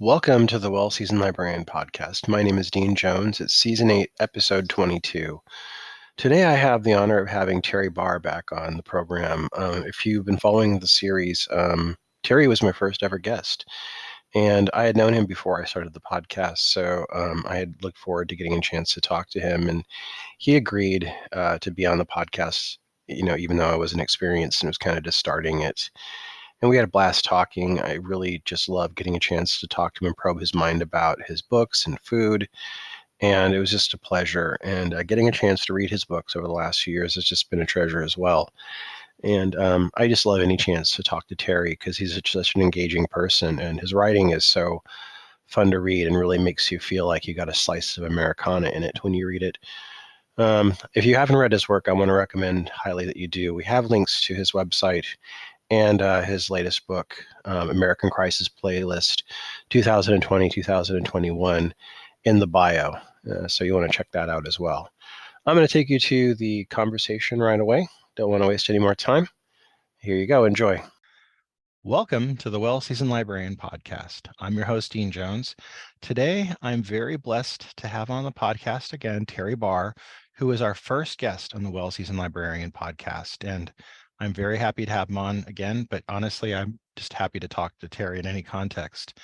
Welcome to the Well Seasoned Librarian Podcast. My name is Dean Jones. It's Season 8, Episode 22. Today I have the honor of having Terry Barr back on the program. If you've been following the series, Terry was my first ever guest, and I had known him before I started the podcast, so I had looked forward to getting a chance to talk to him, and he agreed to be on the podcast, even though I wasn't experienced and was kind of just starting it. And we had a blast talking. I really just love getting a chance to talk to him and probe his mind about his books and food. And it was just a pleasure. And getting a chance to read his books over the last few years has just been a treasure as well. And I just love any chance to talk to Terry because he's such an engaging person. And his writing is so fun to read and really makes you feel like you got a slice of Americana in it when you read it. If you haven't read his work, I want to recommend highly that you do. We have links to his website and his latest book, American Crisis Playlist 2020-2021, in the bio. So you want to check that out as well. I'm going to take you to the conversation right away. Don't want to waste any more time. Here you go. Enjoy. Welcome to the Well Seasoned Librarian Podcast. I'm your host, Dean Jones. Today, I'm very blessed to have on the podcast again, Terry Barr, who is our first guest on the Well Seasoned Librarian Podcast. And I'm very happy to have him on again, but honestly, I'm just happy to talk to Terry in any context.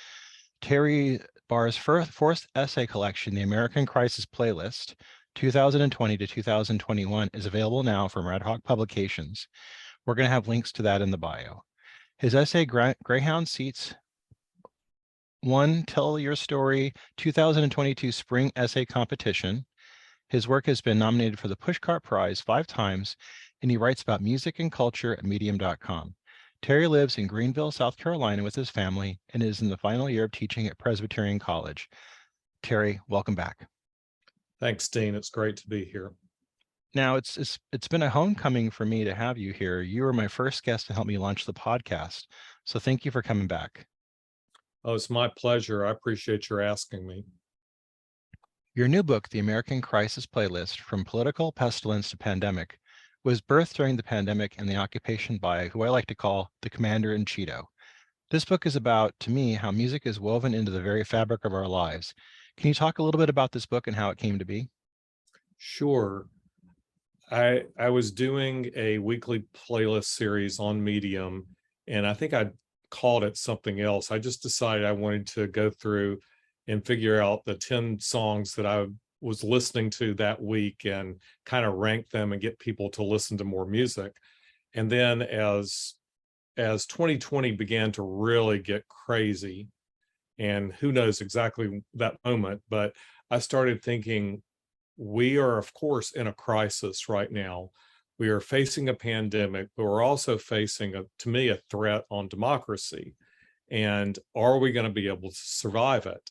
Terry Barr's fourth essay collection, The American Crisis Playlist, 2020 to 2021, is available now from Red Hawk Publications. We're going to have links to that in the bio. His essay, Greyhound Seats, won Tell Your Story 2022 Spring Essay Competition. His work has been nominated for the Pushcart Prize 5 times, and he writes about music and culture at medium.com. Terry lives in Greenville, South Carolina with his family and is in the final year of teaching at Presbyterian College. Terry, welcome back. Thanks, Dean. It's great to be here. Now, it's been a homecoming for me to have you here. You were my first guest to help me launch the podcast, so thank you for coming back. Oh, it's my pleasure. I appreciate your asking me. Your new book, The American Crisis Playlist, From Political Pestilence to Pandemic, was birthed during the pandemic and the occupation by who I like to call the Commander in Cheeto. This book is about, to me, how music is woven into the very fabric of our lives. Can you talk a little bit about this book and how it came to be? Sure. I was doing a weekly playlist series on Medium, and I think I called it something else. I just decided I wanted to go through and figure out the 10 songs that I was listening to that week and kind of rank them and get people to listen to more music. And then as 2020 began to really get crazy, and who knows exactly that moment, but I started thinking, we are, of course, in a crisis right now. We are facing a pandemic, but we're also facing, to me, a threat on democracy. And are we going to be able to survive it?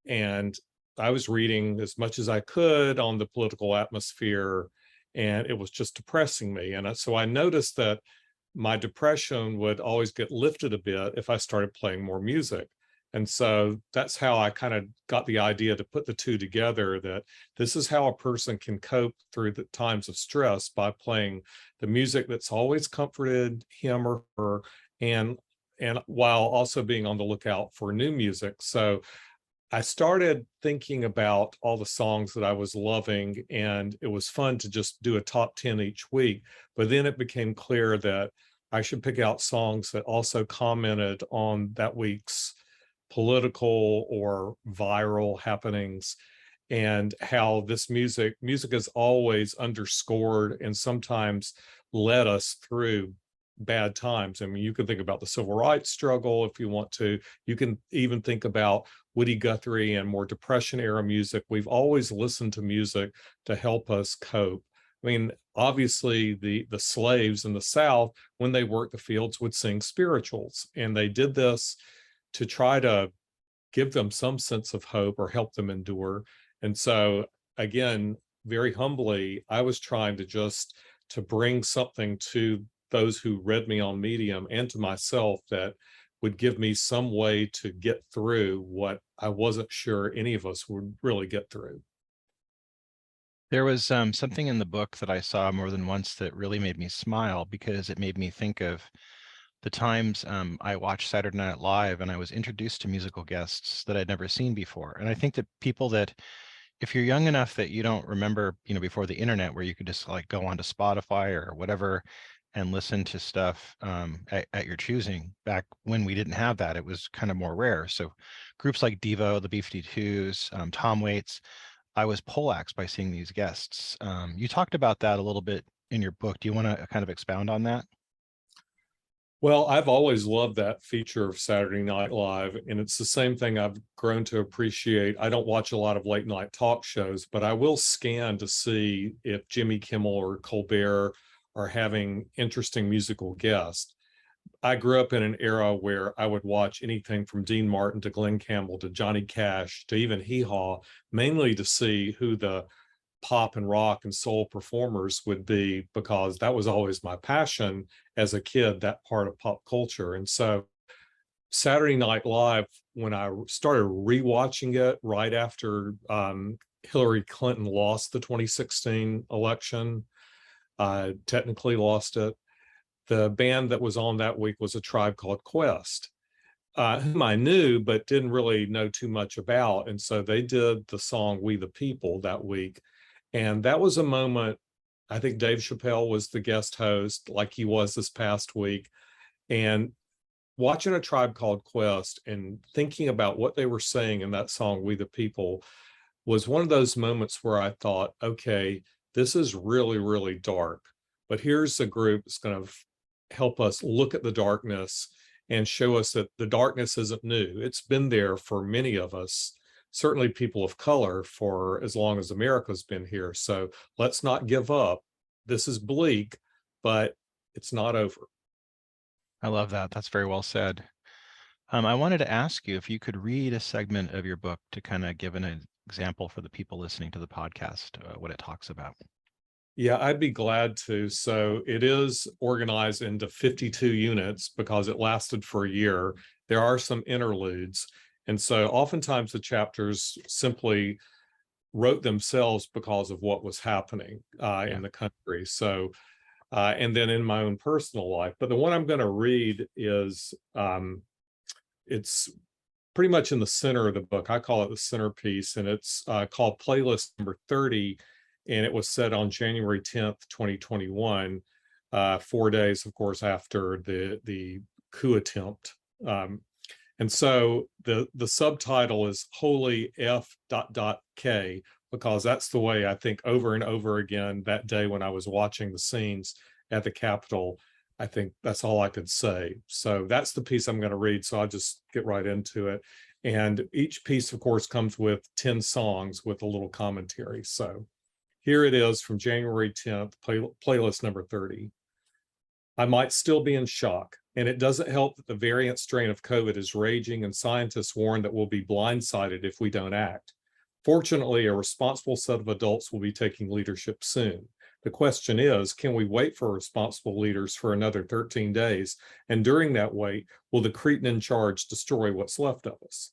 And I was reading as much as I could on the political atmosphere, and it was just depressing me. And so I noticed that my depression would always get lifted a bit if I started playing more music. And so that's how I kind of got the idea to put the two together, that this is how a person can cope through the times of stress by playing the music that's always comforted him or her, and while also being on the lookout for new music. So I started thinking about all the songs that I was loving, and it was fun to just do a top 10 each week. But then it became clear that I should pick out songs that also commented on that week's political or viral happenings, and how this music is always underscored and sometimes led us through bad times. I mean, you can think about the civil rights struggle if you want to. You can even think about Woody Guthrie and more Depression era music. We've always listened to music to help us cope. I mean, obviously the slaves in the South, when they worked the fields, would sing spirituals, and they did this to try to give them some sense of hope or help them endure. And so, again, very humbly, I was trying to bring something to those who read me on Medium and to myself that would give me some way to get through what I wasn't sure any of us would really get through. There was something in the book that I saw more than once that really made me smile, because it made me think of the times I watched Saturday Night Live and I was introduced to musical guests that I'd never seen before. And I think that people that, if you're young enough that you don't remember, before the internet where you could just like go onto Spotify or whatever and listen to stuff at your choosing, back when we didn't have that, it was kind of more rare. So groups like Devo, the B-52s, Tom Waits, I was poleaxed by seeing these guests. You talked about that a little bit in your book. Do you want to kind of expound on that? Well, I've always loved that feature of Saturday Night Live, and it's the same thing I've grown to appreciate. I don't watch a lot of late night talk shows, but I will scan to see if Jimmy Kimmel or Colbert are having interesting musical guests. I grew up in an era where I would watch anything from Dean Martin to Glenn Campbell to Johnny Cash to even Hee Haw, mainly to see who the pop and rock and soul performers would be, because that was always my passion as a kid, that part of pop culture. And so Saturday Night Live, when I started rewatching it right after Hillary Clinton lost the 2016 election, technically lost it, the band that was on that week was A Tribe Called Quest, whom I knew but didn't really know too much about. And so they did the song We the People that week. And that was a moment, I think Dave Chappelle was the guest host, like he was this past week. And watching A Tribe Called Quest and thinking about what they were saying in that song, We the People, was one of those moments where I thought, okay, this is really, really dark. But here's a group that's going to help us look at the darkness and show us that the darkness isn't new. It's been there for many of us, certainly people of color, for as long as America's been here. So let's not give up. This is bleak, but it's not over. I love that. That's very well said. I wanted to ask you if you could read a segment of your book to kind of give an example for the people listening to the podcast, what it talks about. Yeah, I'd be glad to. So it is organized into 52 units because it lasted for a year. There are some interludes. And so oftentimes the chapters simply wrote themselves because of what was happening in the country. So, and then in my own personal life. But the one I'm going to read is, it's pretty much in the center of the book. I call it the centerpiece, and it's called Playlist Number 30. And it was set on January 10th, 2021, 4 days, of course, after the coup attempt. And so the subtitle is Holy F.K, because that's the way I think over and over again that day when I was watching the scenes at the Capitol, I think that's all I could say. So that's the piece I'm going to read. So I'll just get right into it. And each piece, of course, comes with 10 songs with a little commentary. So here it is from January 10th, playlist number 30. I might still be in shock, and it doesn't help that the variant strain of COVID is raging and scientists warn that we'll be blindsided if we don't act. Fortunately, a responsible set of adults will be taking leadership soon. The question is, can we wait for responsible leaders for another 13 days? And during that wait, will the cretin in charge destroy what's left of us?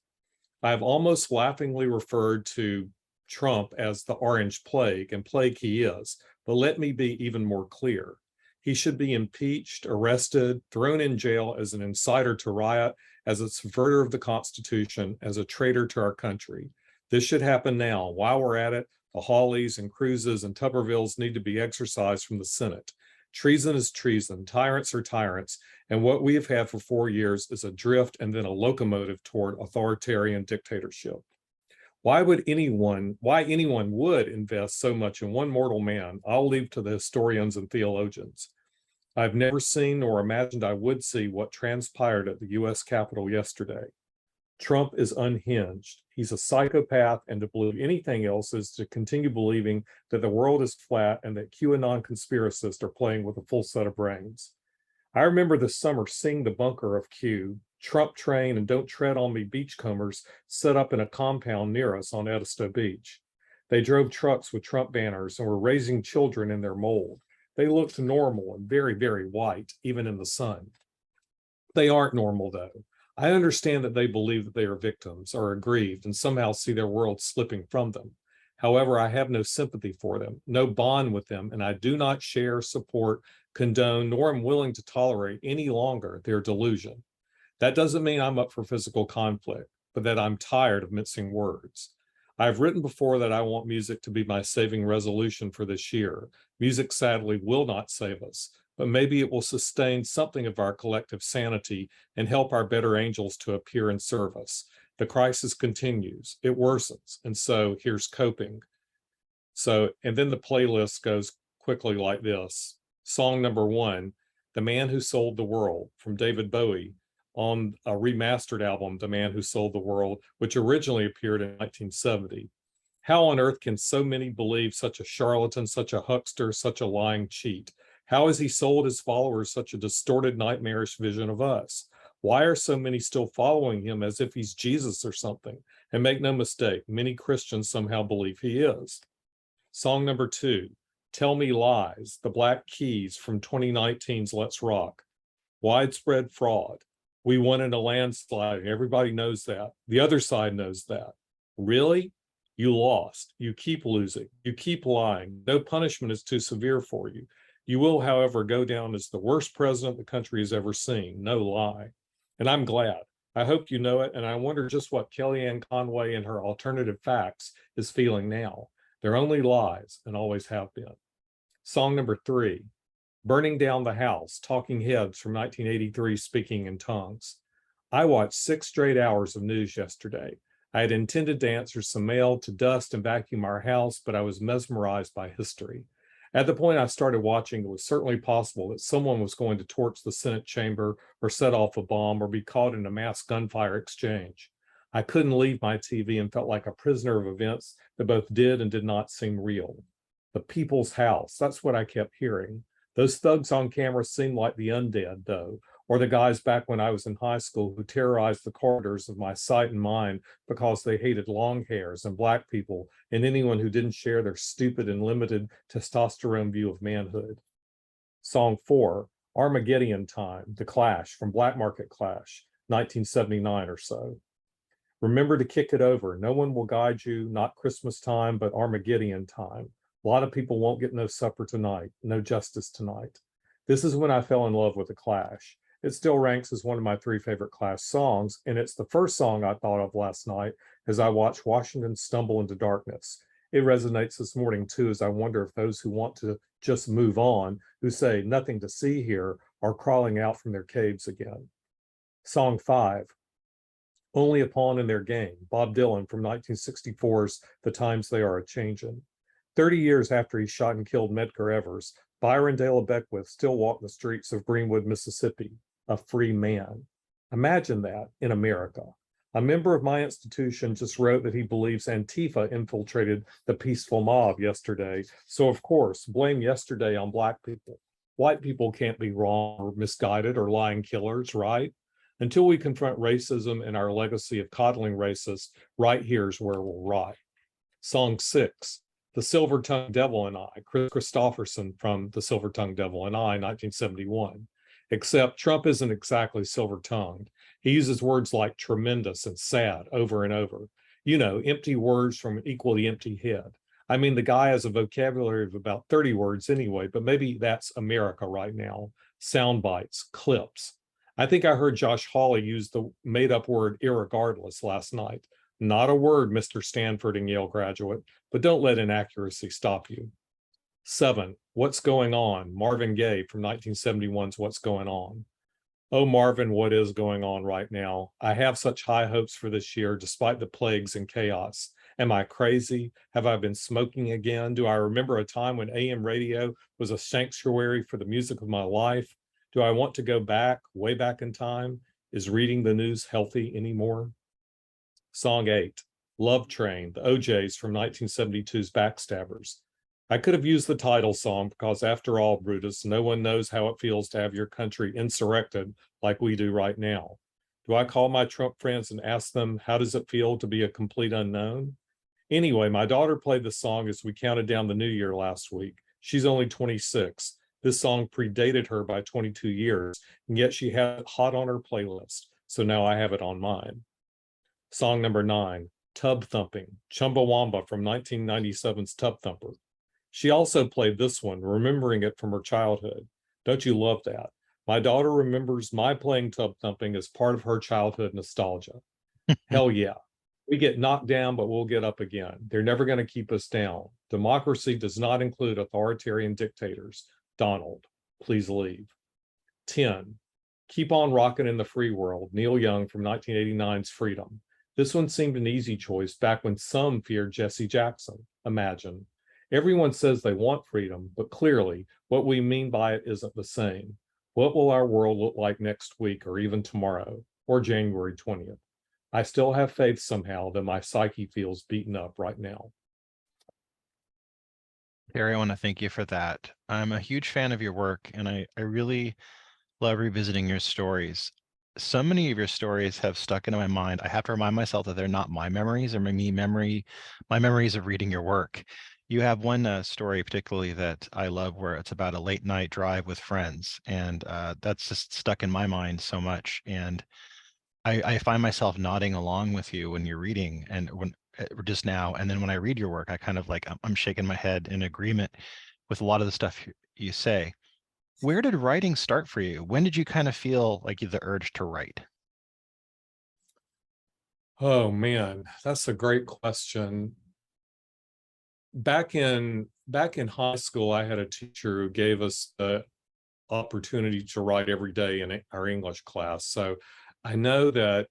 I have almost laughingly referred to Trump as the orange plague, and plague he is, but let me be even more clear. He should be impeached, arrested, thrown in jail as an inciter to riot, as a subverter of the Constitution, as a traitor to our country. This should happen now. While we're at it, the Hawleys and Cruzes and Tubervilles need to be exorcised from the Senate. Treason is treason, tyrants are tyrants, and what we have had for 4 years is a drift and then a locomotive toward authoritarian dictatorship. Why anyone would invest so much in one mortal man, I'll leave to the historians and theologians. I've never seen nor imagined I would see what transpired at the US Capitol yesterday. Trump is unhinged. He's a psychopath, and to believe anything else is to continue believing that the world is flat and that QAnon conspiracists are playing with a full set of brains. I remember this summer seeing the bunker of Q, Trump train and Don't Tread on Me beachcombers set up in a compound near us on Edisto Beach. They drove trucks with Trump banners and were raising children in their mold. They looked normal and very, very white, even in the sun. They aren't normal, though. I understand that they believe that they are victims or aggrieved and somehow see their world slipping from them. However, I have no sympathy for them, no bond with them, and I do not share, support, condone, nor am willing to tolerate any longer their delusion. That doesn't mean I'm up for physical conflict, but that I'm tired of mincing words. I've written before that I want music to be my saving resolution for this year. Music, sadly, will not save us, but maybe it will sustain something of our collective sanity and help our better angels to appear and serve us. The crisis continues, it worsens, and so here's coping. And then the playlist goes quickly like this. Song number 1, The Man Who Sold the World from David Bowie on a remastered album, The Man Who Sold the World, which originally appeared in 1970. How on earth can so many believe such a charlatan, such a huckster, such a lying cheat? How has he sold his followers such a distorted, nightmarish vision of us? Why are so many still following him as if he's Jesus or something? And make no mistake, many Christians somehow believe he is. Song number 2, Tell Me Lies, the Black Keys from 2019's Let's Rock. Widespread fraud. We won in a landslide. Everybody knows that. The other side knows that. Really? You lost. You keep losing. You keep lying. No punishment is too severe for you. You will, however, go down as the worst president the country has ever seen. No lie. And I'm glad. I hope you know it, and I wonder just what Kellyanne Conway and her alternative facts is feeling now. They're only lies and always have been. Song number 3, Burning Down the House, Talking Heads from 1983, Speaking in Tongues. I watched 6 straight hours of news yesterday. I had intended to answer some mail, to dust and vacuum our house, but I was mesmerized by history. At the point I started watching, it was certainly possible that someone was going to torch the Senate chamber or set off a bomb or be caught in a mass gunfire exchange. I couldn't leave my TV and felt like a prisoner of events that both did and did not seem real. The people's house, that's what I kept hearing. Those thugs on camera seemed like the undead, though, or the guys back when I was in high school who terrorized the corridors of my sight and mind because they hated long hairs and black people and anyone who didn't share their stupid and limited testosterone view of manhood. Song 4, Armageddon Time, The Clash from Black Market Clash, 1979 or so. Remember to kick it over. No one will guide you, not Christmas time, but Armageddon time. A lot of people won't get no supper tonight, no justice tonight. This is when I fell in love with The Clash. It still ranks as one of my 3 favorite Clash songs, and it's the first song I thought of last night as I watched Washington stumble into darkness. It resonates this morning too, as I wonder if those who want to just move on, who say nothing to see here, are crawling out from their caves again. Song 5, Only a Pawn in Their Game, Bob Dylan from 1964's The Times They Are A-Changin'. 30 years after he shot and killed Medgar Evers, Byron De La Beckwith still walked the streets of Greenwood, Mississippi, a free man. Imagine that in America. A member of my institution just wrote that he believes Antifa infiltrated the peaceful mob yesterday. So, of course, blame yesterday on Black people. White people can't be wrong or misguided or lying killers, right? Until we confront racism and our legacy of coddling racists, right here is where we'll rot. Song 6, The Silver-Tongued Devil and I, Chris Christopherson from The Silver-Tongued Devil and I, 1971. Except Trump isn't exactly silver-tongued. He uses words like tremendous and sad over and over. You know, empty words from an equally empty head. I mean, the guy has a vocabulary of about 30 words anyway, but maybe that's America right now. Sound bites, clips. I think I heard Josh Hawley use the made-up word irregardless last night. Not a word, Mr. Stanford and Yale graduate, but don't let inaccuracy stop you. 7, What's Going On? Marvin Gaye from 1971's What's Going On. Oh, Marvin, what is going on right now? I have such high hopes for this year, despite the plagues and chaos. Am I crazy? Have I been smoking again? Do I remember a time when AM radio was a sanctuary for the music of my life? Do I want to go back, way back in time? Is reading the news healthy anymore? Song 8, Love Train, the OJs from 1972's Backstabbers. I could have used the title song because, after all, Brutus, no one knows how it feels to have your country insurrected like we do right now. Do I call my Trump friends and ask them, how does it feel to be a complete unknown? Anyway, my daughter played the song as we counted down the new year last week. She's only 26. This song predated her by 22 years, and yet she had it hot on her playlist, so now I have it on mine. Song number 9, Tub Thumping, Chumbawamba from 1997's Tub Thumper. She also played this one, remembering it from her childhood. Don't you love that? My daughter remembers my playing Tub Thumping as part of her childhood nostalgia. Hell yeah. We get knocked down, but we'll get up again. They're never going to keep us down. Democracy does not include authoritarian dictators. Donald, please leave. 10. Keep on Rockin' in the Free World, Neil Young from 1989's Freedom. This one seemed an easy choice back when some feared Jesse Jackson. Imagine. Everyone says they want freedom, but clearly what we mean by it isn't the same. What will our world look like next week or even tomorrow or January 20th? I still have faith somehow that my psyche feels beaten up right now. Terry, I want to thank you for that. I'm a huge fan of your work, and I really love revisiting your stories. So many of your stories have stuck into my mind. I have to remind myself that they're not my memories or my memories of reading your work. You have one story particularly that I love where it's about a late night drive with friends, and that's just stuck in my mind so much. And I find myself nodding along with you when you're reading, and when just now, and then when I read your work, I kind of like I'm shaking my head in agreement with a lot of the stuff you say. Where did writing start for you? When did you kind of feel like the urge to write? Oh man, that's a great question. Back in high school, I had a teacher who gave us the opportunity to write every day in our English class. So I know that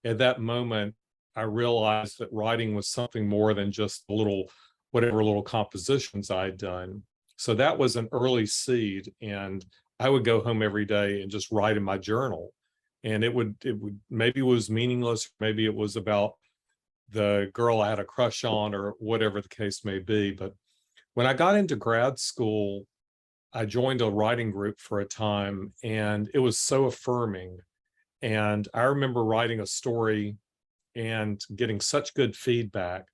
at that moment, I realized that writing was something more than just whatever little compositions I'd done. So that was an early seed, and I would go home every day and just write in my journal. And it would maybe it was meaningless, maybe it was about the girl I had a crush on or whatever the case may be. But when I got into grad school, I joined a writing group for a time, and it was so affirming. And I remember writing a story and getting such good feedback.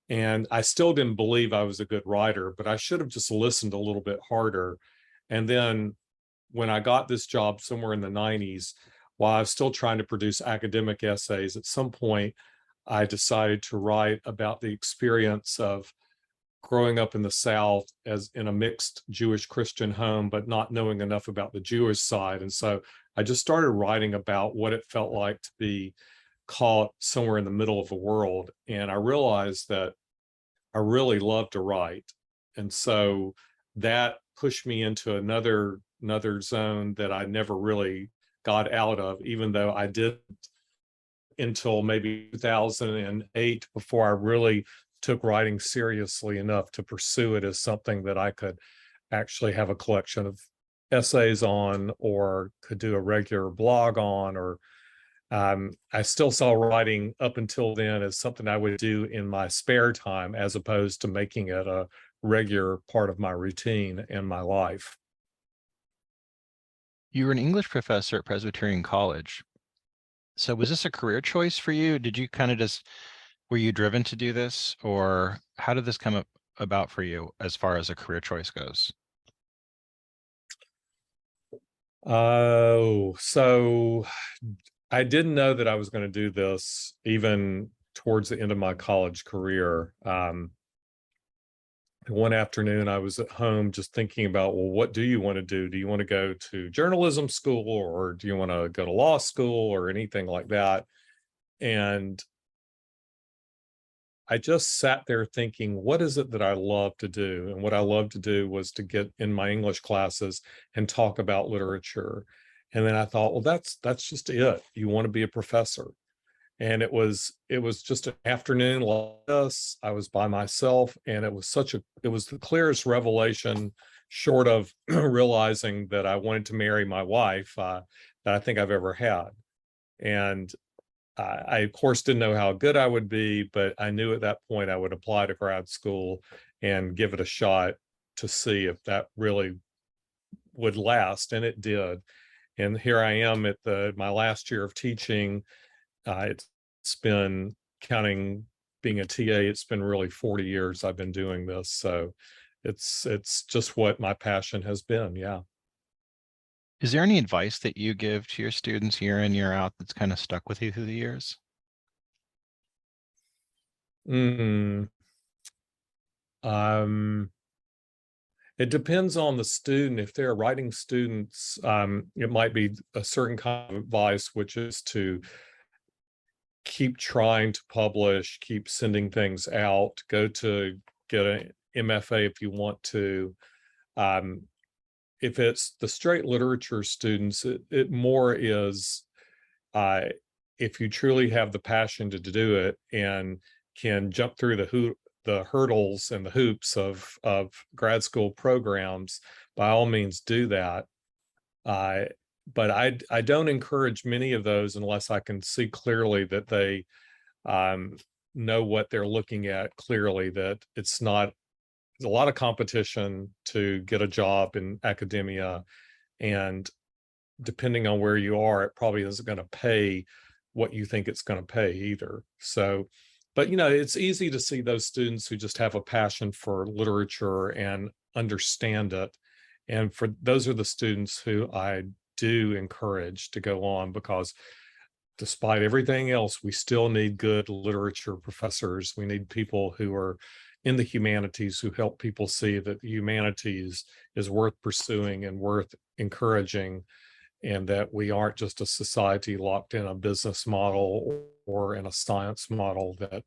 And I still didn't believe I was a good writer, but I should have just listened a little bit harder. And then when I got this job somewhere in the 90s, while I was still trying to produce academic essays, at some point, I decided to write about the experience of growing up in the South as in a mixed Jewish Christian home, but not knowing enough about the Jewish side. And so I just started writing about what it felt like to be caught somewhere in the middle of the world. And I realized that I really love to write. And so that pushed me into another zone that I never really got out of, even though I did until maybe 2008 before I really took writing seriously enough to pursue it as something that I could actually have a collection of essays on or could do a regular blog on, or I still saw writing up until then as something I would do in my spare time as opposed to making it a regular part of my routine and my life. You were an English professor at Presbyterian College. So was this a career choice for you? Did you kind of were you driven to do this, or how did this come about for you as far as a career choice goes? Oh, so I didn't know that I was going to do this even towards the end of my college career. One afternoon, I was at home just thinking about, well, what do you want to do? Do you want to go to journalism school, or do you want to go to law school or anything like that? And I just sat there thinking, what is it that I love to do? And what I love to do was to get in my English classes and talk about literature. And then I thought, well, that's just it. You want to be a professor. And it was just an afternoon like this. I was by myself, and it was the clearest revelation, short of realizing that I wanted to marry my wife, that I think I've ever had. And I, of course, didn't know how good I would be, but I knew at that point I would apply to grad school and give it a shot to see if that really would last. And it did. And here I am at my last year of teaching. It's been, counting being a TA, it's been really 40 years I've been doing this. So it's just what my passion has been. Yeah. Is there any advice that you give to your students year in, year out that's kind of stuck with you through the years? Mm, it depends on the student. If they're writing students, it might be a certain kind of advice, which is to keep trying to publish, keep sending things out, go to get an MFA if you want to. If it's the straight literature students, it more is if you truly have the passion to do it and can jump through the hurdles and the hoops of grad school programs, by all means do that. But I don't encourage many of those unless I can see clearly that they know what they're looking at clearly, that it's not, there's a lot of competition to get a job in academia, and depending on where you are, it probably isn't going to pay what you think it's going to pay either. So, but it's easy to see those students who just have a passion for literature and understand it. And for those are the students who I do encourage to go on, because despite everything else, we still need good literature professors. We need people who are in the humanities who help people see that the humanities is worth pursuing and worth encouraging, and that we aren't just a society locked in a business model or in a science model, that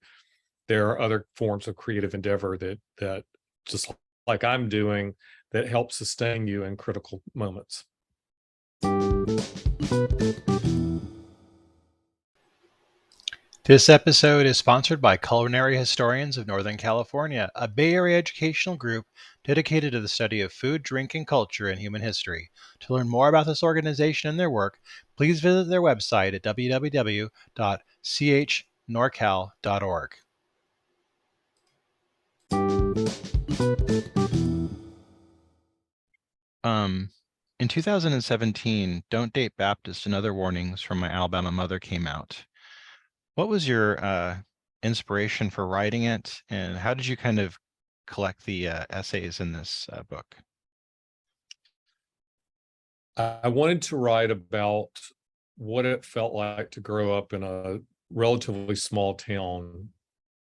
there are other forms of creative endeavor that just like I'm doing, that help sustain you in critical moments. This episode is sponsored by Culinary Historians of Northern California, a Bay Area educational group dedicated to the study of food, drink, and culture in human history. To learn more about this organization and their work, please visit their website at www.chnorcal.org. In 2017, Don't Date Baptist and Other Warnings from My Alabama Mother came out. What was your inspiration for writing it, and how did you kind of collect the essays in this book? I wanted to write about what it felt like to grow up in a relatively small town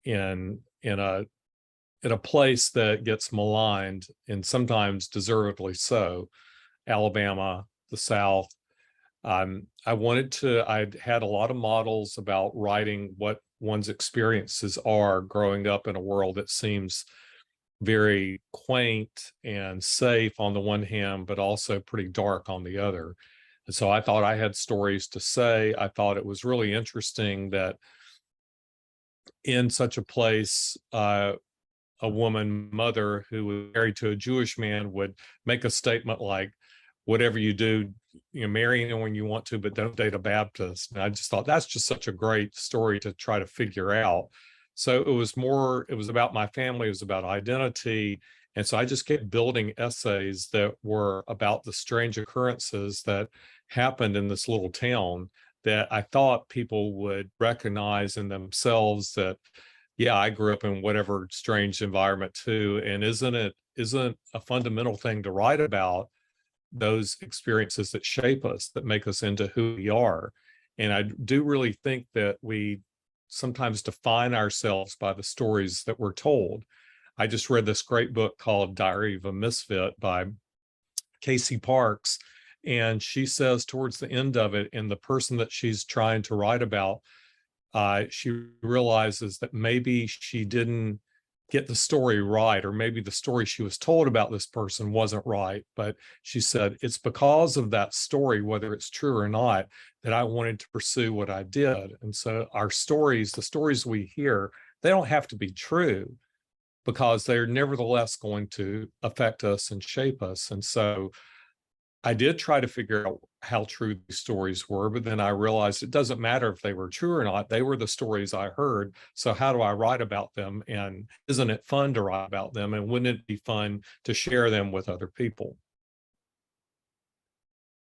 in a place that gets maligned, and sometimes deservedly so, Alabama, the South. I'd had a lot of models about writing what one's experiences are growing up in a world that seems very quaint and safe on the one hand, but also pretty dark on the other. And so I thought I had stories to say. I thought it was really interesting that in such a place, a woman mother who was married to a Jewish man would make a statement like, whatever you do, marry anyone you want to, but don't date a Baptist. And I just thought that's just such a great story to try to figure out. So it was about my family, it was about identity. And so I just kept building essays that were about the strange occurrences that happened in this little town that I thought people would recognize in themselves, that, yeah, I grew up in whatever strange environment too. And isn't a fundamental thing to write about those experiences that shape us, that make us into who we are? And I do really think that we sometimes define ourselves by the stories that we're told. I just read this great book called Diary of a Misfit by Casey Parks. And she says towards the end of it, and the person that she's trying to write about, she realizes that maybe she didn't get the story right, or maybe the story she was told about this person wasn't right. But she said, it's because of that story, whether it's true or not, that I wanted to pursue what I did. And so our stories, the stories we hear, they don't have to be true, because they're nevertheless going to affect us and shape us. And so I did try to figure out how true these stories were, but then I realized it doesn't matter if they were true or not. They were the stories I heard. So how do I write about them? And isn't it fun to write about them? And wouldn't it be fun to share them with other people?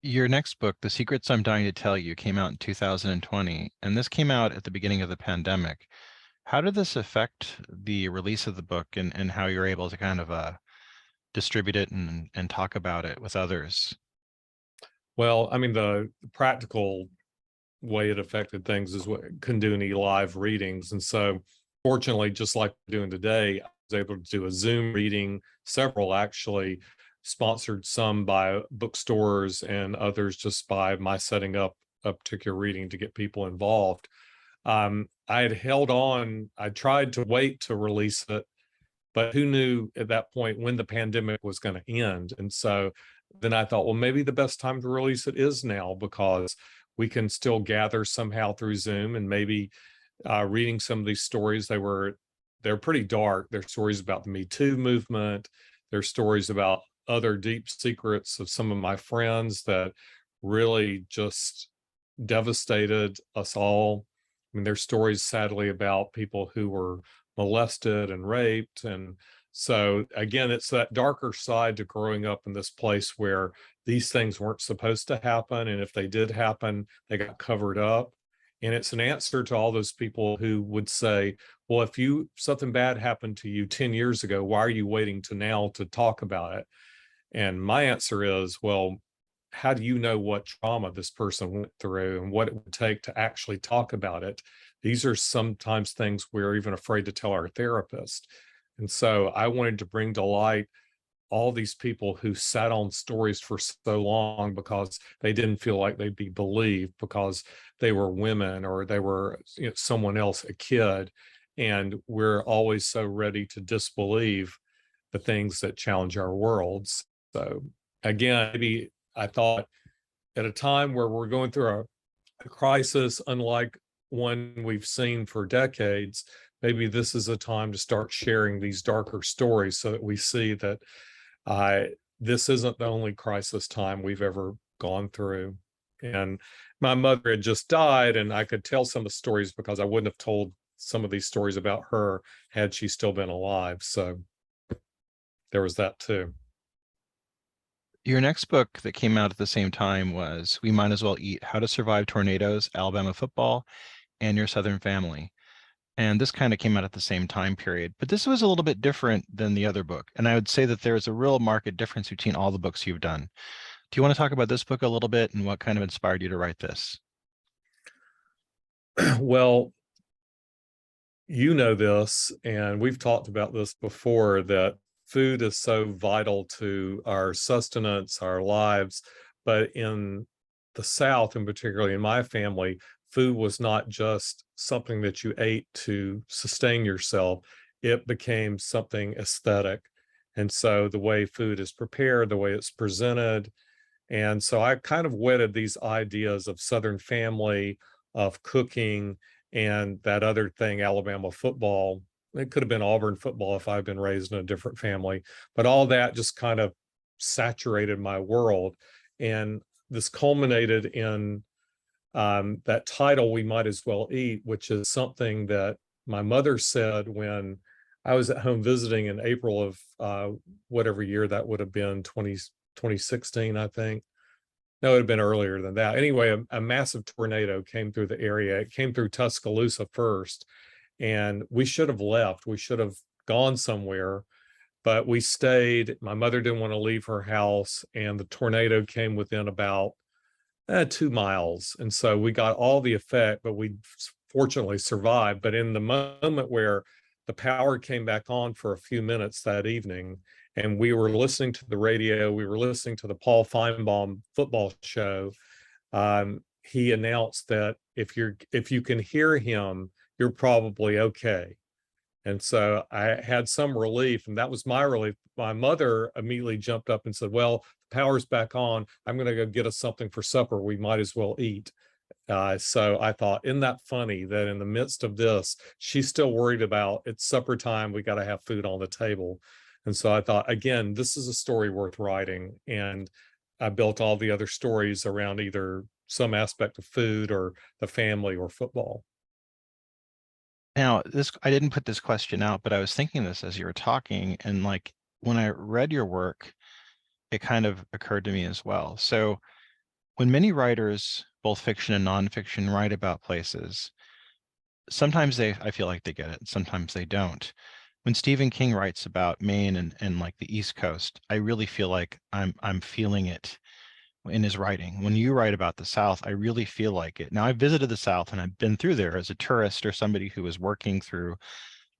Your next book, The Secrets I'm Dying to Tell You, came out in 2020, and this came out at the beginning of the pandemic. How did this affect the release of the book, and how you're able to kind of distribute it and talk about it with others? Well, I mean, the practical way it affected things is what couldn't do any live readings. And so fortunately, just like we're doing today, I was able to do a Zoom reading, several actually, sponsored, some by bookstores and others just by my setting up a particular reading to get people involved. I had held on, I tried to wait to release it, but who knew at that point when the pandemic was going to end? And so then I thought, well, maybe the best time to release it is now, because we can still gather somehow through Zoom, and maybe reading some of these stories. They're pretty dark. They're stories about the Me Too movement. They're stories about other deep secrets of some of my friends that really just devastated us all. I mean, there's stories, sadly, about people who were molested and raped. And so, again, it's that darker side to growing up in this place where these things weren't supposed to happen. And if they did happen, they got covered up. And it's an answer to all those people who would say, well, if something bad happened to you 10 years ago, why are you waiting to now to talk about it? And my answer is, well, how do you know what trauma this person went through and what it would take to actually talk about it? These are sometimes things we're even afraid to tell our therapist. And so I wanted to bring to light all these people who sat on stories for so long because they didn't feel like they'd be believed, because they were women or they were someone else, a kid. And we're always so ready to disbelieve the things that challenge our worlds. So again, maybe I thought at a time where we're going through a crisis unlike one we've seen for decades, maybe this is a time to start sharing these darker stories so that we see that this isn't the only crisis time we've ever gone through. And my mother had just died, and I could tell some of the stories because I wouldn't have told some of these stories about her had she still been alive. So there was that too. Your next book that came out at the same time was We Might As Well Eat: How to Survive Tornadoes, Alabama Football, and Your Southern Family. And this kind of came out at the same time period, but this was a little bit different than the other book. And I would say that there's a real marked difference between all the books you've done. Do you want to talk about this book a little bit and what kind of inspired you to write this? Well, you know this, and we've talked about this before, that food is so vital to our sustenance, our lives. But in the South, and particularly in my family, food was not just something that you ate to sustain yourself. It became something aesthetic. And so the way food is prepared, the way it's presented. And so I kind of wedded these ideas of Southern family, of cooking, and that other thing, Alabama football. It could have been Auburn football if I'd been raised in a different family, but all that just kind of saturated my world. And this culminated in that title, We Might As Well Eat, which is something that my mother said when I was at home visiting in April of whatever year that would have been, 2016, I think. No, it would have been earlier than that. Anyway, a massive tornado came through the area. It came through Tuscaloosa first, and we should have left. We should have gone somewhere, but we stayed. My mother didn't want to leave her house, and the tornado came within about 2 miles. And so we got all the effect, but we fortunately survived. But in the moment where the power came back on for a few minutes that evening, and we were listening to the radio, we were listening to the Paul Feinbaum football show, he announced that if you can hear him, you're probably okay. And so I had some relief, and that was my relief. My mother immediately jumped up and said, well, the power's back on. I'm going to go get us something for supper. We might as well eat. So I thought, isn't that funny that in the midst of this, she's still worried about it's supper time. We got to have food on the table. And so I thought, again, this is a story worth writing. And I built all the other stories around either some aspect of food or the family or football. Now, I didn't put this question out, but I was thinking this as you were talking, and like when I read your work, it kind of occurred to me as well. So when many writers, both fiction and nonfiction, write about places, sometimes I feel like they get it, sometimes they don't. When Stephen King writes about Maine and like the East Coast, I really feel like I'm feeling it in his writing. When you write about the South, I really feel like it. Now, I've visited the South and I've been through there as a tourist or somebody who was working through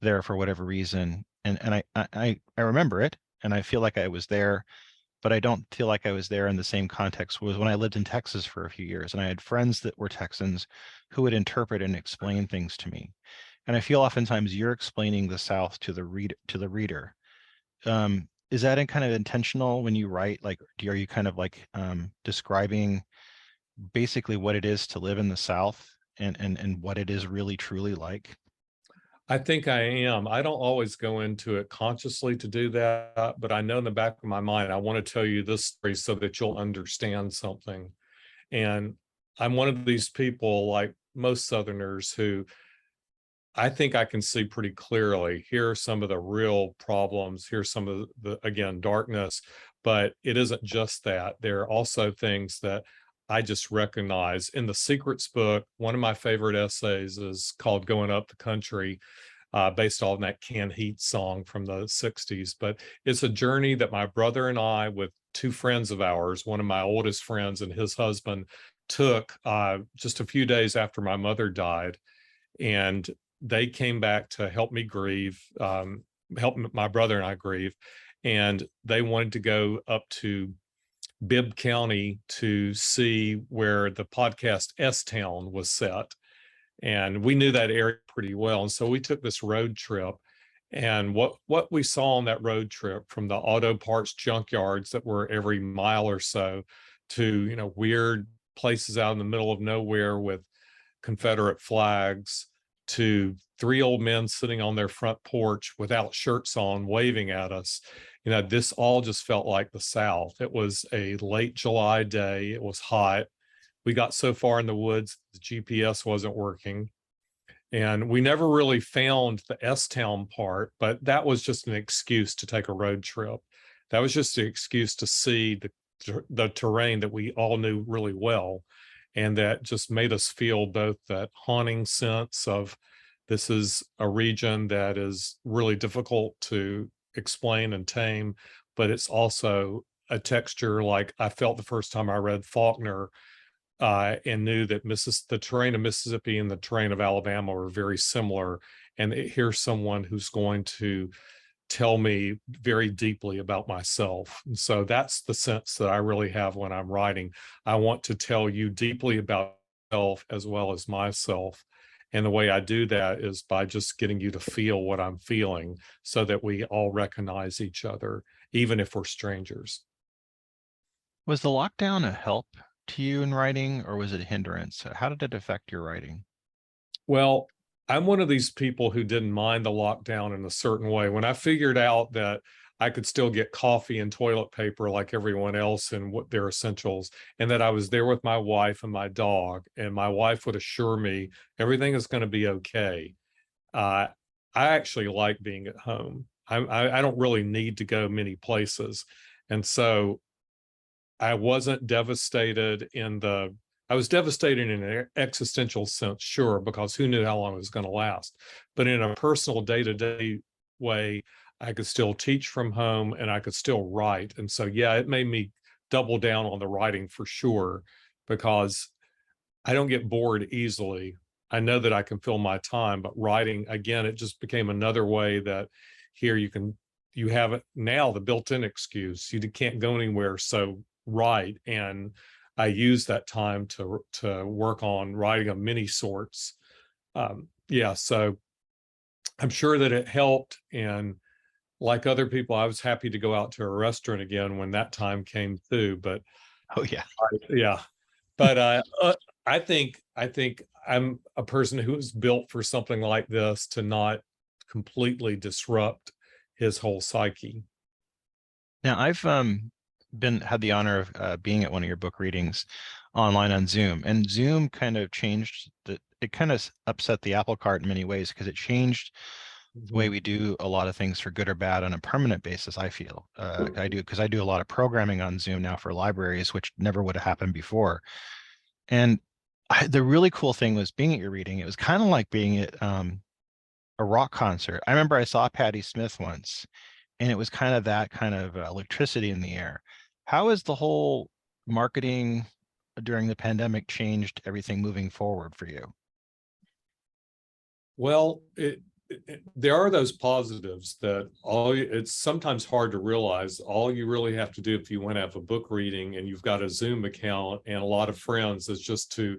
there for whatever reason. And I remember it, and I feel like I was there, but I don't feel like I was there in the same context. Was when I lived in Texas for a few years, and I had friends that were Texans who would interpret and explain things to me. And I feel oftentimes you're explaining the South to the reader. Is that in kind of intentional when you write? Like, are you kind of like describing basically what it is to live in the South and what it is really truly like? I think I am. I don't always go into it consciously to do that, but I know in the back of my mind, I want to tell you this story so that you'll understand something. And I'm one of these people, like most Southerners, who I think I can see pretty clearly. Here are some of the real problems. Here's some of the, again, darkness, but it isn't just that. There are also things that I just recognize. In the Secrets book, one of my favorite essays is called Going Up the Country, based on that Canned Heat song from the 60s. But it's a journey that my brother and I, with two friends of ours, one of my oldest friends and his husband, took just a few days after my mother died. And they came back to help me grieve, help my brother and I grieve. And they wanted to go up to Bibb County to see where the podcast S-Town was set. And we knew that area pretty well. And so we took this road trip. And what we saw on that road trip, from the auto parts junkyards that were every mile or so to, weird places out in the middle of nowhere with Confederate flags, to three old men sitting on their front porch without shirts on, waving at us. This all just felt like the South. It was a late July day. It was hot. We got so far in the woods, the GPS wasn't working. And we never really found the S-Town part, but that was just an excuse to take a road trip. That was just an excuse to see the terrain that we all knew really well. And that just made us feel both that haunting sense of this is a region that is really difficult to explain and tame, but it's also a texture like I felt the first time I read Faulkner, and knew that the terrain of Mississippi and the terrain of Alabama were very similar. And here's someone who's going to tell me very deeply about myself. And so that's the sense that I really have when I'm writing. I want to tell you deeply about myself as well as myself. And the way I do that is by just getting you to feel what I'm feeling so that we all recognize each other, even if we're strangers. Was the lockdown a help to you in writing, or was it a hindrance? How did it affect your writing? Well, I'm one of these people who didn't mind the lockdown in a certain way. When I figured out that I could still get coffee and toilet paper like everyone else and what their essentials, and that I was there with my wife and my dog, and my wife would assure me everything is going to be okay. I actually like being at home. I don't really need to go many places. And so I wasn't devastated I was devastated in an existential sense, sure, because who knew how long it was going to last. But in a personal day-to-day way, I could still teach from home and I could still write. And so, yeah, it made me double down on the writing for sure, because I don't get bored easily. I know that I can fill my time, but writing, again, it just became another way that here you have it now, the built-in excuse. You can't go anywhere, so write. And I use that time to work on writing of many sorts. So I'm sure that it helped. And like other people, I was happy to go out to a restaurant again when that time came through. But Oh yeah, yeah. But I think I'm a person who is built for something like this to not completely disrupt his whole psyche. now I've had the honor of being at one of your book readings online on Zoom, and Zoom kind of changed it kind of upset the apple cart in many ways, because it changed the way we do a lot of things for good or bad on a permanent basis. I feel I do, because I do a lot of programming on Zoom now for libraries, which never would have happened before. And the really cool thing was being at your reading. It was kind of like being at a rock concert. I remember I saw Patti Smith once, and it was kind of that kind of electricity in the air. How has the whole marketing during the pandemic changed everything moving forward for you? Well, there are those positives that it's sometimes hard to realize. All you really have to do if you want to have a book reading and you've got a Zoom account and a lot of friends is just to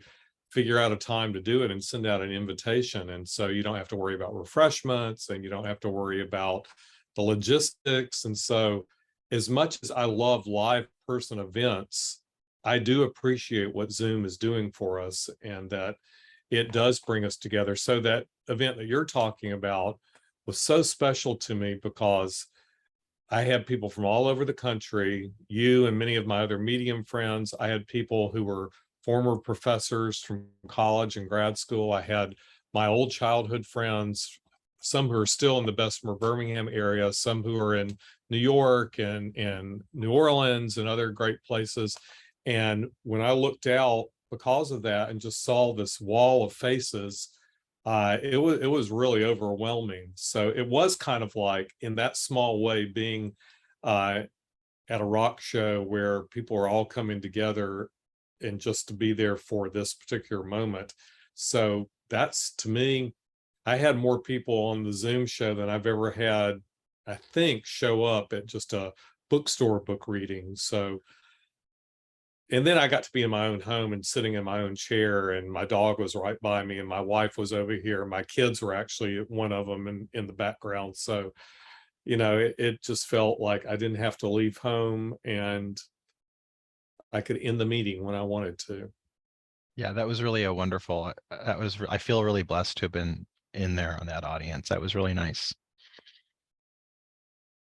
figure out a time to do it and send out an invitation. And so you don't have to worry about refreshments and you don't have to worry about the logistics. And so as much as I love live person events, I do appreciate what Zoom is doing for us and that it does bring us together. So that event that you're talking about was so special to me because I had people from all over the country, you and many of my other medium friends. I had people who were former professors from college and grad school. I had my old childhood friends, some who are still in the Bessemer, Birmingham area, some who are in New York and New Orleans and other great places. And when I looked out because of that and just saw this wall of faces, it was really overwhelming. So it was kind of like, in that small way, being at a rock show where people are all coming together and just to be there for this particular moment. So that's, to me, I had more people on the Zoom show than I've ever had, I think, show up at just a bookstore book reading. So, and then I got to be in my own home and sitting in my own chair, and my dog was right by me and my wife was over here. My kids were actually one of them in the background. So, it just felt like I didn't have to leave home and I could end the meeting when I wanted to. Yeah, that was really a wonderful, I feel really blessed to have been in there on that audience. That was really nice.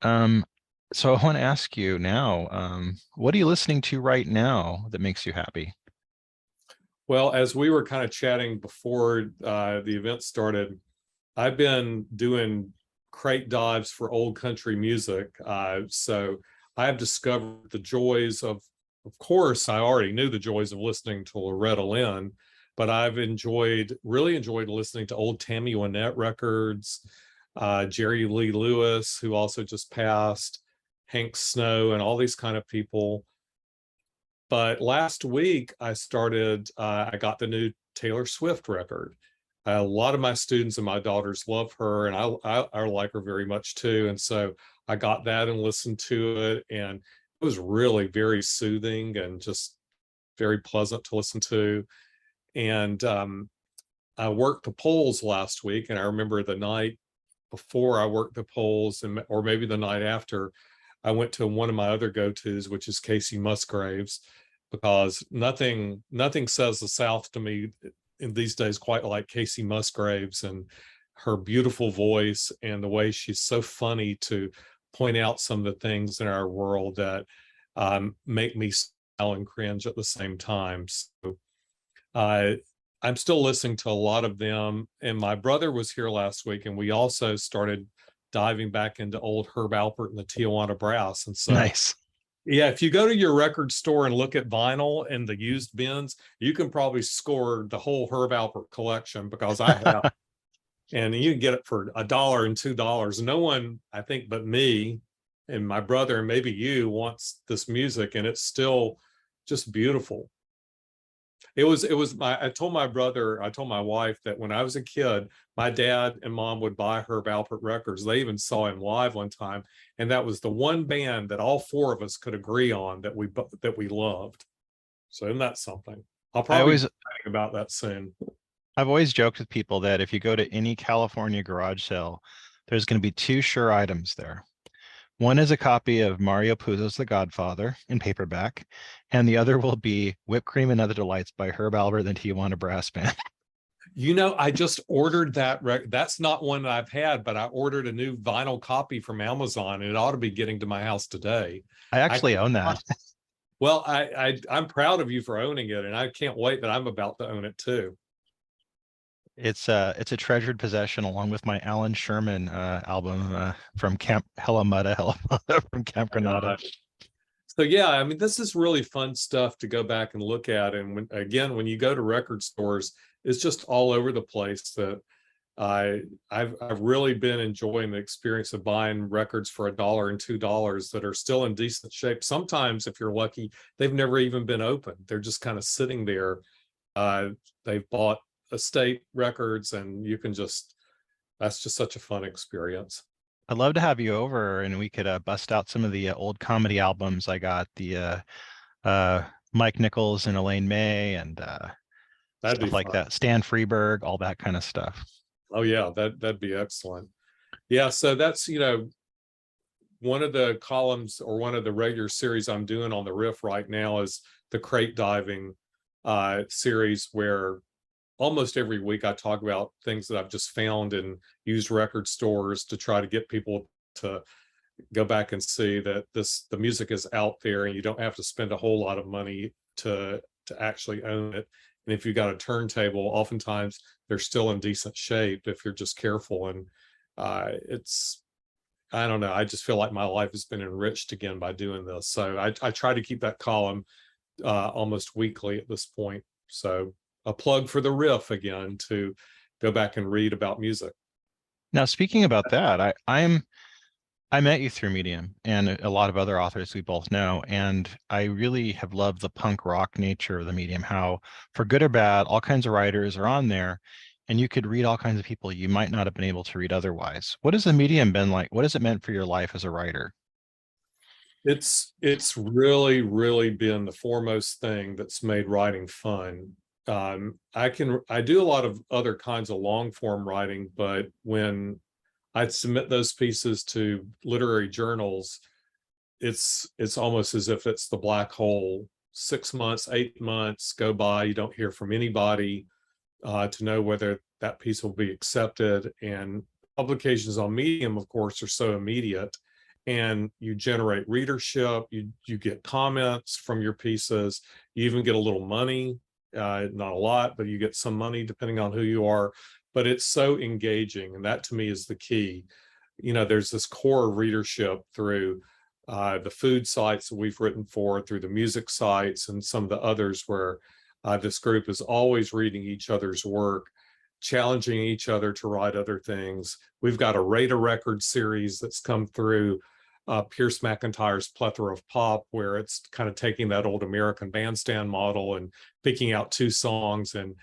So I want to ask you now, what are you listening to right now that makes you happy? Well, as we were kind of chatting before the event started, I've been doing crate dives for old country music. So I have discovered the joys of course, I already knew the joys of listening to Loretta Lynn, but I've really enjoyed listening to old Tammy Wynette records, Jerry Lee Lewis, who also just passed, Hank Snow, and all these kind of people. But last week I got the new Taylor Swift record. A lot of my students and my daughters love her, and I like her very much too. And so I got that and listened to it, and it was really very soothing and just very pleasant to listen to. And I worked the polls last week, and I remember the night before I worked the polls, or maybe the night after, I went to one of my other go-tos, which is Casey Musgraves, because nothing says the South to me in these days quite like Casey Musgraves and her beautiful voice and the way she's so funny to point out some of the things in our world that make me smile and cringe at the same time. So I'm still listening to a lot of them. And my brother was here last week, and we also started diving back into old Herb Alpert and the Tijuana Brass. And so, nice. Yeah, if you go to your record store and look at vinyl and the used bins, you can probably score the whole Herb Alpert collection, because I have. And you can get it for $1 and $2. No one, I think, but me and my brother and maybe you wants this music, and it's still just beautiful. I told my wife that when I was a kid, my dad and mom would buy Herb Alpert records. They even saw him live one time, and that was the one band that all four of us could agree on that we loved. So isn't that something? I'll probably be talking about that soon. I've always joked with people that if you go to any California garage sale, there's going to be two sure items there. One is a copy of Mario Puzo's The Godfather in paperback, and the other will be Whipped Cream and Other Delights by Herb Alpert and the Tijuana Brass Band. I just ordered that. That's not one that I've had, but I ordered a new vinyl copy from Amazon, and it ought to be getting to my house today. I actually own that. Well, I'm proud of you for owning it, and I can't wait that I'm about to own it too. It's a treasured possession, along with my Alan Sherman album from Camp Hella Mudda from Camp Granada. So yeah, I mean, this is really fun stuff to go back and look at. And when you go to record stores, it's just all over the place. That I've really been enjoying the experience of buying records for $1 and $2 that are still in decent shape. Sometimes, if you're lucky, they've never even been opened. They're just kind of sitting there. They've bought estate records, and you can just that's just such a fun experience. I'd love to have you over and we could bust out some of the old comedy albums. I got the Mike Nichols and Elaine May and That'd be stuff like fun. that. Stan Freberg, all that kind of stuff. Oh yeah, that'd be excellent. Yeah, so that's, one of the columns or one of the regular series I'm doing on the Riff right now is the crate diving series, where almost every week I talk about things that I've just found in used record stores to try to get people to go back and see that the music is out there and you don't have to spend a whole lot of money to actually own it. And if you got a turntable, oftentimes they're still in decent shape if you're just careful. And I don't know, I just feel like my life has been enriched again by doing this. So I try to keep that column almost weekly at this point. So a plug for the Riff again to go back and read about music. Now, speaking about that, I met you through Medium and a lot of other authors we both know, and I really have loved the punk rock nature of the Medium, how for good or bad, all kinds of writers are on there, and you could read all kinds of people you might not have been able to read otherwise. What has the Medium been like? What has it meant for your life as a writer? It's really, really been the foremost thing that's made writing fun. I do a lot of other kinds of long form writing, but when I submit those pieces to literary journals, it's almost as if it's the black hole. 6 months, 8 months go by, you don't hear from anybody to know whether that piece will be accepted. And publications on Medium, of course, are so immediate, and you generate readership, you get comments from your pieces, you even get a little money, not a lot, but you get some money depending on who you are. But it's so engaging, and that to me is the key. There's this core readership through the food sites that we've written for, through the music sites and some of the others, where this group is always reading each other's work, challenging each other to write other things. We've got a Rate a Record series that's come through Pierce McIntyre's Plethora of Pop, where it's kind of taking that old American Bandstand model and picking out 2 songs and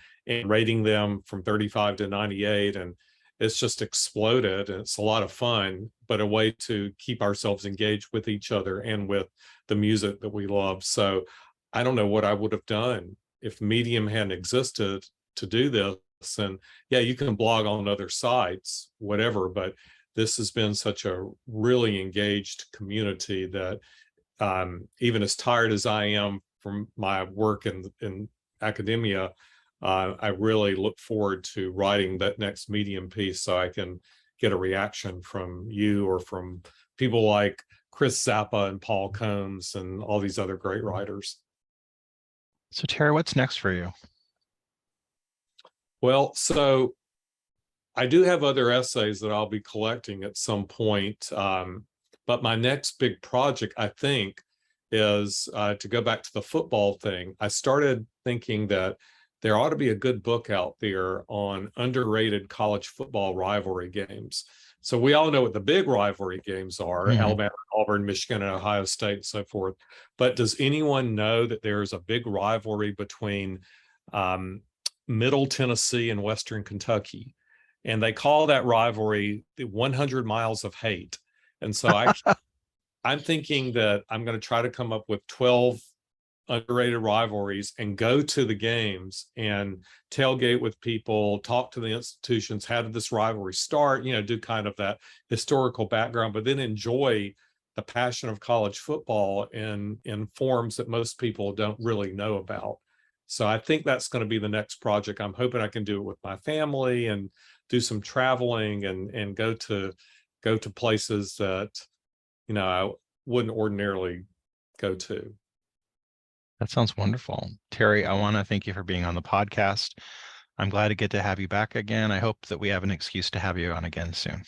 rating them from 35 to 98. And it's just exploded, and it's a lot of fun, but a way to keep ourselves engaged with each other and with the music that we love. So I don't know what I would have done if Medium hadn't existed to do this. And yeah, you can blog on other sites, whatever, but this has been such a really engaged community that even as tired as I am from my work in academia, I really look forward to writing that next Medium piece so I can get a reaction from you or from people like Chris Zappa and Paul Combs and all these other great writers. So Terry, what's next for you? Well, so I do have other essays that I'll be collecting at some point, but my next big project, I think, is to go back to the football thing. I started thinking that there ought to be a good book out there on underrated college football rivalry games. So we all know what the big rivalry games are, Alabama, Auburn, Michigan, and Ohio State, and so forth. But does anyone know that there's a big rivalry between Middle Tennessee and Western Kentucky? And they call that rivalry the 100 Miles of Hate. And so I'm thinking that I'm going to try to come up with 12 underrated rivalries and go to the games and tailgate with people, talk to the institutions. How did this rivalry start? Do kind of that historical background, but then enjoy the passion of college football in forms that most people don't really know about. So I think that's going to be the next project. I'm hoping I can do it with my family and do some traveling and go to places that, I wouldn't ordinarily go to. That sounds wonderful. Terry, I want to thank you for being on the podcast. I'm glad to get to have you back again. I hope that we have an excuse to have you on again soon.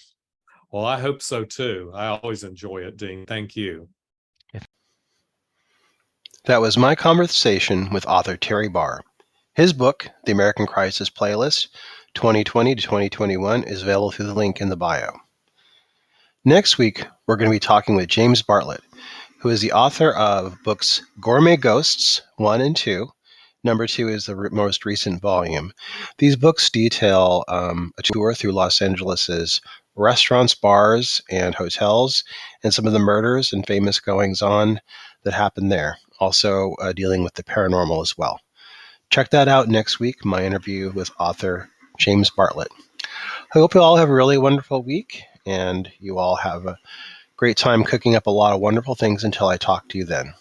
Well, I hope so too. I always enjoy it, Dean. Thank you. That was my conversation with author Terry Barr. His book, The American Crisis Playlist, 2020 to 2021, is available through the link in the bio. Next week, we're going to be talking with James Bartlett, who is the author of books Gourmet Ghosts 1 and 2, Number 2 is the most recent volume. These books detail a tour through Los Angeles's restaurants, bars, and hotels, and some of the murders and famous goings-on that happened there, also dealing with the paranormal as well. Check that out next week, my interview with author James Bartlett. I hope you all have a really wonderful week, and you all have a great time cooking up a lot of wonderful things until I talk to you then.